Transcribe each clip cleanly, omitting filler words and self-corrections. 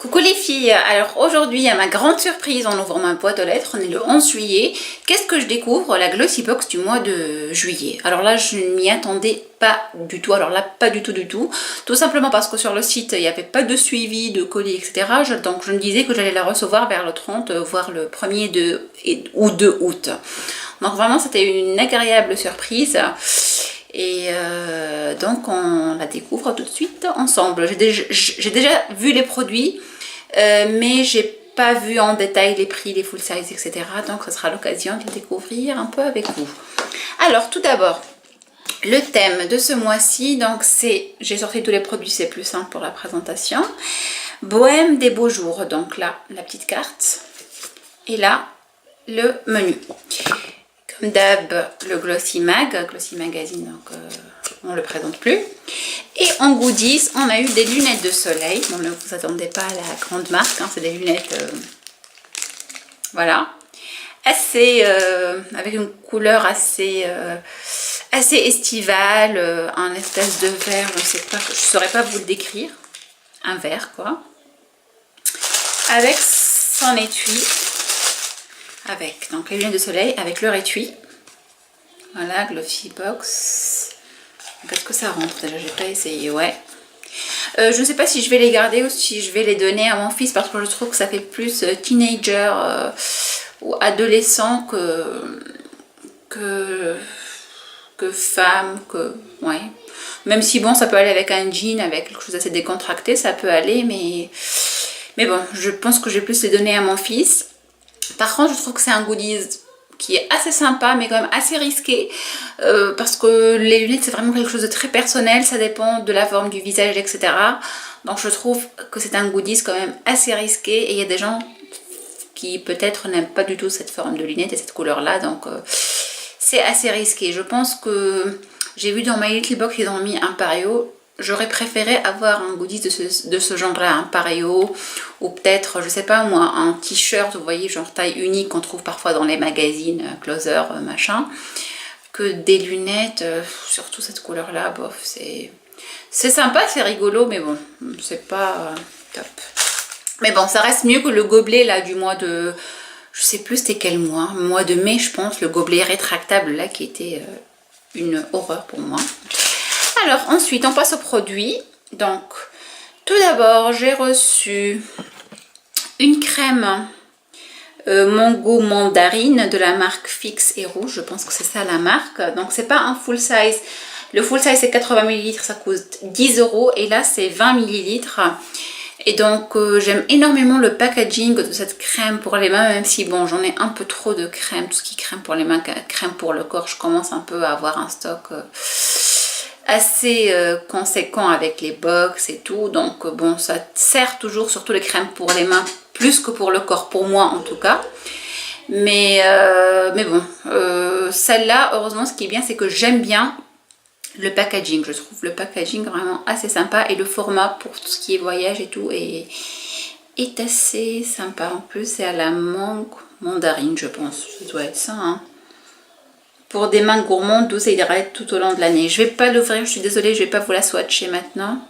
Coucou les filles, alors aujourd'hui à ma grande surprise en ouvrant ma boîte aux lettres, on est le 11 juillet, qu'est-ce que je découvre? La Glossy Box du mois de juillet. Alors là je ne m'y attendais pas du tout, alors là pas du tout, tout simplement parce que sur le site il n'y avait pas de suivi de colis etc. Donc je me disais que j'allais la recevoir vers le 30, voire le 1er ou 2 août. Donc vraiment c'était une agréable surprise. Et donc on la découvre tout de suite ensemble. J'ai déjà vu les produits, mais j'ai pas vu en détail les prix, les full size, etc. Donc ce sera l'occasion de le découvrir un peu avec vous. Alors tout d'abord, le thème de ce mois-ci, donc c'est, j'ai sorti tous les produits, c'est plus simple pour la présentation. Bohème des beaux jours, donc là la petite carte, et là le menu. Comme d'hab, le Glossy Magazine, donc on le présente plus. Et en goodies, on a eu des lunettes de soleil. Bon, ne vous attendez pas à la grande marque, hein, c'est des lunettes, voilà, assez, avec une couleur assez estivale, un espèce de vert, je sais pas, je saurais pas vous le décrire, un vert quoi, avec son étui. Avec donc les lunettes de soleil avec leur étui. Voilà, Glossy Box. Qu'est-ce que ça rentre déjà? J'ai pas essayé, ouais. Je ne sais pas si je vais les garder ou si je vais les donner à mon fils parce que je trouve que ça fait plus teenager ou adolescent que femme, ouais. Même si bon, ça peut aller avec un jean, avec quelque chose d'assez décontracté, ça peut aller, mais bon, je pense que je vais plus les donner à mon fils. Par contre, je trouve que c'est un goodies qui est assez sympa, mais quand même assez risqué, parce que les lunettes, c'est vraiment quelque chose de très personnel, ça dépend de la forme du visage, etc. Donc je trouve que c'est un goodies quand même assez risqué, et il y a des gens qui peut-être n'aiment pas du tout cette forme de lunettes et cette couleur-là, donc c'est assez risqué. Je pense que j'ai vu dans My Little Box qu'ils ont mis un paréo. J'aurais préféré avoir un goodies de ce genre-là, un paréo, ou peut-être, je sais pas moi, un t-shirt, vous voyez, genre taille unique qu'on trouve parfois dans les magazines, Closer, machin, que des lunettes, surtout cette couleur-là, bof, c'est sympa, c'est rigolo, mais bon, c'est pas top. Mais bon, ça reste mieux que le gobelet, là, du mois de, je sais plus c'était quel mois de mai, je pense, le gobelet rétractable, là, qui était une horreur pour moi. Alors ensuite on passe aux produits. Donc tout d'abord j'ai reçu une crème mango mandarine de la marque Fix et Rouge, je pense que c'est ça la marque. Donc c'est pas un full size, le full size c'est 80 ml, ça coûte 10 € et là c'est 20 ml. Et donc j'aime énormément le packaging de cette crème pour les mains, même si bon j'en ai un peu trop de crème, tout ce qui est crème pour les mains, crème pour le corps, je commence un peu à avoir un stock assez conséquent avec les box et tout, donc bon ça sert toujours, surtout les crèmes pour les mains plus que pour le corps, pour moi en tout cas, mais bon, celle-là heureusement ce qui est bien c'est que j'aime bien le packaging, je trouve le packaging vraiment assez sympa et le format pour tout ce qui est voyage et tout est assez sympa. En plus c'est à la mangue mandarine, je pense, ça doit être ça, hein. Pour des mains gourmandes, douces et hydratantes tout au long de l'année. Je vais pas l'ouvrir, je suis désolée, je vais pas vous la swatcher maintenant.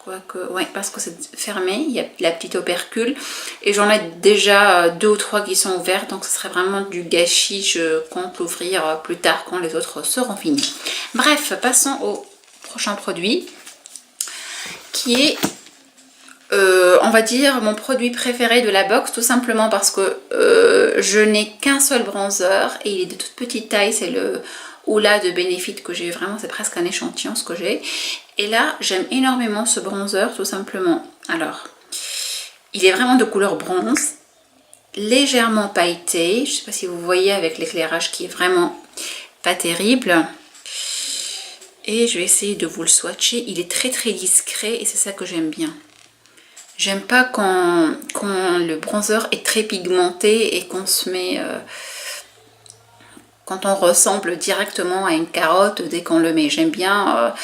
Quoique, ouais, parce que c'est fermé, il y a la petite opercule. Et j'en ai déjà 2 ou 3 qui sont ouverts, donc ce serait vraiment du gâchis. Je compte l'ouvrir plus tard quand les autres seront finis. Bref, passons au prochain produit, qui est, on va dire, mon produit préféré de la box, tout simplement parce que je n'ai qu'un seul bronzer et il est de toute petite taille, c'est le Hoola de Benefit que j'ai vraiment, c'est presque un échantillon ce que j'ai. Et là, j'aime énormément ce bronzer, tout simplement. Alors, il est vraiment de couleur bronze, légèrement pailleté, je ne sais pas si vous voyez avec l'éclairage qui est vraiment pas terrible. Et je vais essayer de vous le swatcher, il est très discret et c'est ça que j'aime bien. J'aime pas quand le bronzer est très pigmenté et qu'on se met... quand on ressemble directement à une carotte dès qu'on le met. J'aime bien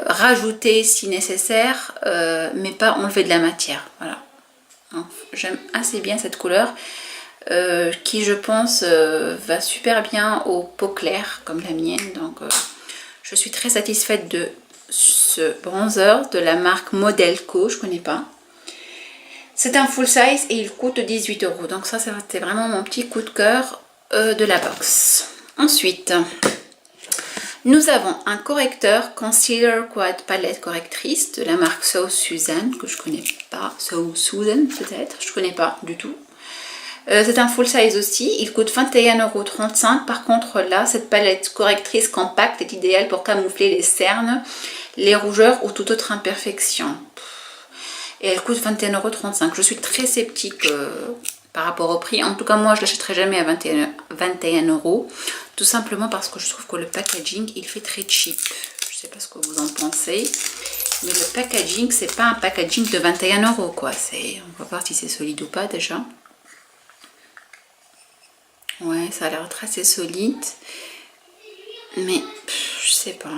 rajouter si nécessaire, mais pas enlever de la matière. Voilà. J'aime assez bien cette couleur qui, je pense, va super bien aux peaux claires comme la mienne. Donc, je suis très satisfaite de ce bronzer de la marque Modelco, je connais pas. C'est un full size et il coûte 18 €. Donc ça, c'était vraiment mon petit coup de cœur de la box. Ensuite, nous avons un correcteur Concealer Quad Palette Correctrice de la marque So Susan, que je connais pas. So Susan peut-être, je connais pas du tout. C'est un full size aussi, il coûte 21,35 €. Par contre là, cette palette correctrice compacte est idéale pour camoufler les cernes, les rougeurs ou toute autre imperfection. Et elle coûte 21,35 €. Je suis très sceptique par rapport au prix. En tout cas, moi, je ne l'achèterai jamais à 21 €. Tout simplement parce que je trouve que le packaging, il fait très cheap. Je ne sais pas ce que vous en pensez. Mais le packaging, c'est pas un packaging de 21 € quoi. On va voir si c'est solide ou pas déjà. Ouais, ça a l'air très solide. Mais, je sais pas.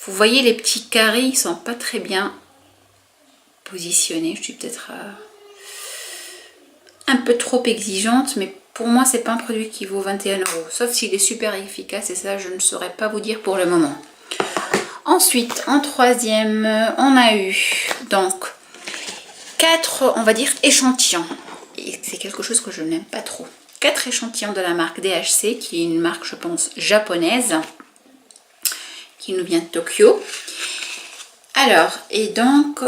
Vous voyez, les petits carrés, ils sont pas très bien positionnés. Je suis peut-être un peu trop exigeante, mais pour moi, c'est pas un produit qui vaut 21 €. Sauf s'il est super efficace, et ça, je ne saurais pas vous dire pour le moment. Ensuite, en troisième, on a eu donc 4, on va dire, échantillons. Et c'est quelque chose que je n'aime pas trop. 4 échantillons de la marque DHC, qui est une marque, je pense, japonaise, qui nous vient de Tokyo. Alors, et donc,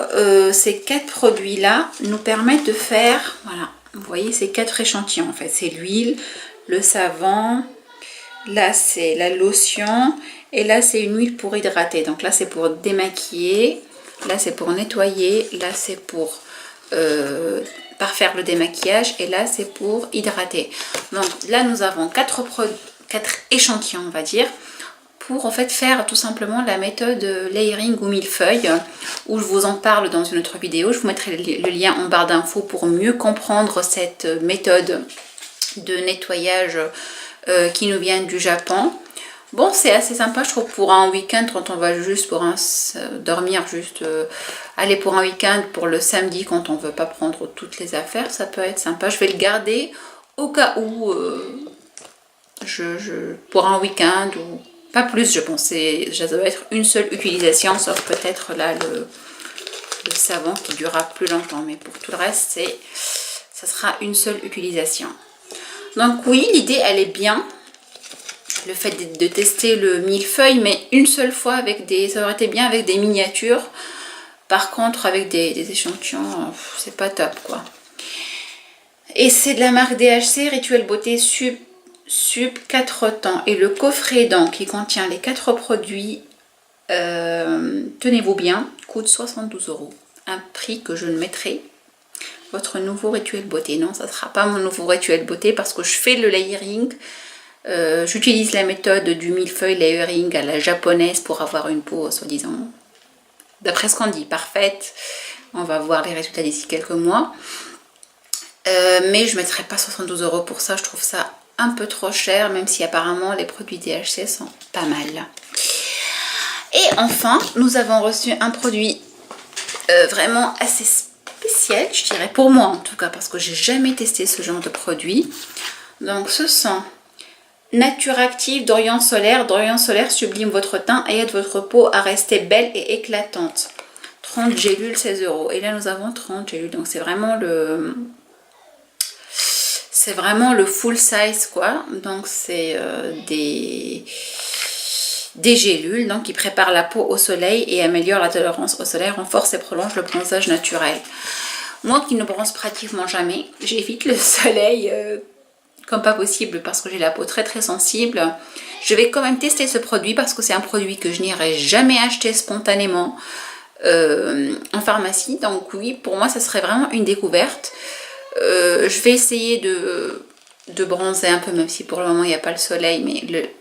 ces 4 produits-là nous permettent de faire, voilà, vous voyez, ces 4 échantillons, en fait. C'est l'huile, le savon, là, c'est la lotion, et là, c'est une huile pour hydrater. Donc là, c'est pour démaquiller, là, c'est pour nettoyer, là, c'est pour parfaire le démaquillage, et là, c'est pour hydrater. Donc là, nous avons 4 échantillons, on va dire, pour en fait faire tout simplement la méthode layering ou millefeuille, où je vous en parle dans une autre vidéo. Je vous mettrai le lien en barre d'infos pour mieux comprendre cette méthode de nettoyage qui nous vient du Japon. Bon, c'est assez sympa, je trouve, pour un week-end, quand on va juste pour dormir, juste aller pour un week-end, pour le samedi, quand on ne veut pas prendre toutes les affaires, ça peut être sympa. Je vais le garder au cas où, pour un week-end ou pas plus, je pense. Ça doit être une seule utilisation, sauf peut-être là le savon qui durera plus longtemps. Mais pour tout le reste, ça sera une seule utilisation. Donc oui, l'idée, elle est bien. Le fait de tester le millefeuille, mais une seule fois avec ça aurait été bien avec des miniatures. Par contre, avec des échantillons, c'est pas top, quoi. Et c'est de la marque DHC, Rituel Beauté Sub 4 temps. Et le coffret, donc, qui contient les 4 produits, tenez-vous bien, coûte 72 €. Un prix que je ne mettrai. Votre nouveau Rituel Beauté. Non, ça ne sera pas mon nouveau Rituel Beauté parce que je fais le layering. J'utilise la méthode du millefeuille layering à la japonaise pour avoir une peau, soi-disant, d'après ce qu'on dit, parfaite. On va voir les résultats d'ici quelques mois. Mais je ne mettrai pas 72 € pour ça. Je trouve ça un peu trop cher, même si apparemment les produits DHC sont pas mal. Et enfin, nous avons reçu un produit vraiment assez spécial, je dirais, pour moi en tout cas, parce que j'ai jamais testé ce genre de produit. Donc ce sont Nature Active Dorian Solaire. Dorian Solaire sublime votre teint et aide votre peau à rester belle et éclatante. 30 gélules, 16 €. Et là, nous avons 30 gélules. Donc, c'est vraiment le full size, quoi. Donc, c'est des gélules donc, qui préparent la peau au soleil et améliorent la tolérance au soleil, renforce et prolonge le bronzage naturel. Moi qui ne bronze pratiquement jamais, j'évite le soleil comme pas possible parce que j'ai la peau très sensible. Je vais quand même tester ce produit parce que c'est un produit que je n'irai jamais acheter spontanément en pharmacie. Donc oui, pour moi ça serait vraiment une découverte. Je vais essayer de bronzer un peu, même si pour le moment il n'y a pas le soleil, mais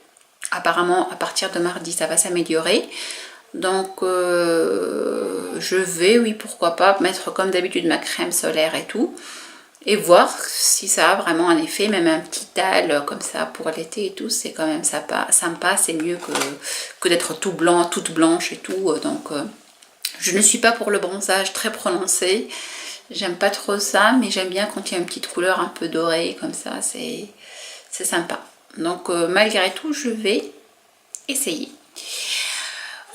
apparemment à partir de mardi ça va s'améliorer. Donc je vais, oui pourquoi pas, mettre comme d'habitude ma crème solaire et tout. Et voir si ça a vraiment un effet, même un petit dalle comme ça pour l'été et tout, c'est quand même sympa, c'est mieux que d'être tout blanc, toute blanche et tout. Donc je ne suis pas pour le bronzage très prononcé, j'aime pas trop ça, mais j'aime bien quand il y a une petite couleur un peu dorée comme ça, c'est sympa. Donc malgré tout, je vais essayer.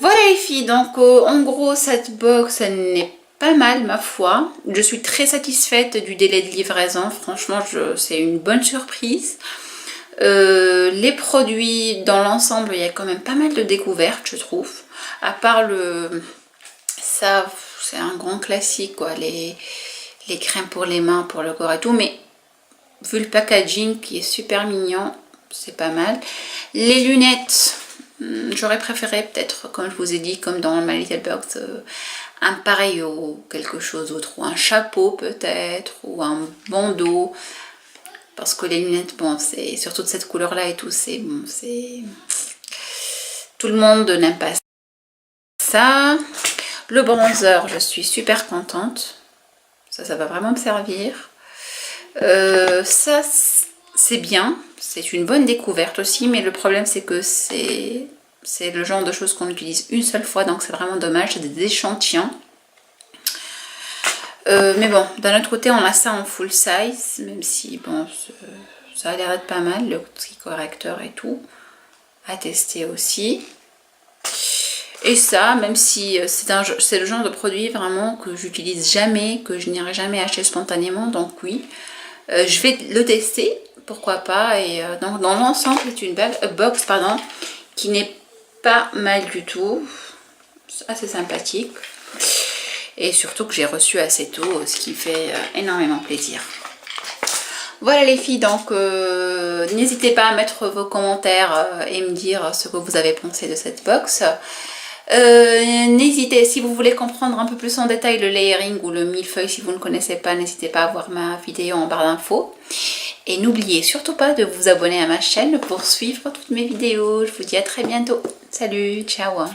Voilà les filles, donc en gros cette box elle n'est pas mal ma foi. Je suis très satisfaite du délai de livraison. Franchement, c'est une bonne surprise. Les produits dans l'ensemble, il y a quand même pas mal de découvertes, je trouve. À part ça, c'est un grand classique quoi, les crèmes pour les mains, pour le corps et tout. Mais vu le packaging qui est super mignon, c'est pas mal. Les lunettes, j'aurais préféré peut-être, comme je vous ai dit, comme dans My Little Box, un pareil ou quelque chose d'autre, ou un chapeau peut-être, ou un bandeau. Parce que les lunettes, bon, c'est surtout de cette couleur-là et tout, c'est bon, c'est... Tout le monde n'aime pas ça. Le bronzer, je suis super contente. Ça va vraiment me servir. Ça, c'est bien. C'est une bonne découverte aussi, mais le problème, c'est que c'est le genre de choses qu'on utilise une seule fois, donc c'est vraiment dommage. C'est des échantillons. Mais bon, d'un autre côté, on a ça en full size, même si, bon, ça a l'air d'être pas mal, le tri correcteur et tout, à tester aussi. Et ça, même si c'est le genre de produit vraiment que j'utilise jamais, que je n'irai jamais acheter spontanément, donc oui, je vais le tester, pourquoi pas. Et donc dans l'ensemble, c'est une box pardon, qui n'est pas mal du tout, assez sympathique. Et surtout que j'ai reçu assez tôt, ce qui fait énormément plaisir. Voilà les filles, donc n'hésitez pas à mettre vos commentaires et me dire ce que vous avez pensé de cette box. N'hésitez, si vous voulez comprendre un peu plus en détail le layering ou le millefeuille, si vous ne connaissez pas, n'hésitez pas à voir ma vidéo en barre d'infos. Et n'oubliez surtout pas de vous abonner à ma chaîne pour suivre toutes mes vidéos. Je vous dis à très bientôt. Salut, ciao.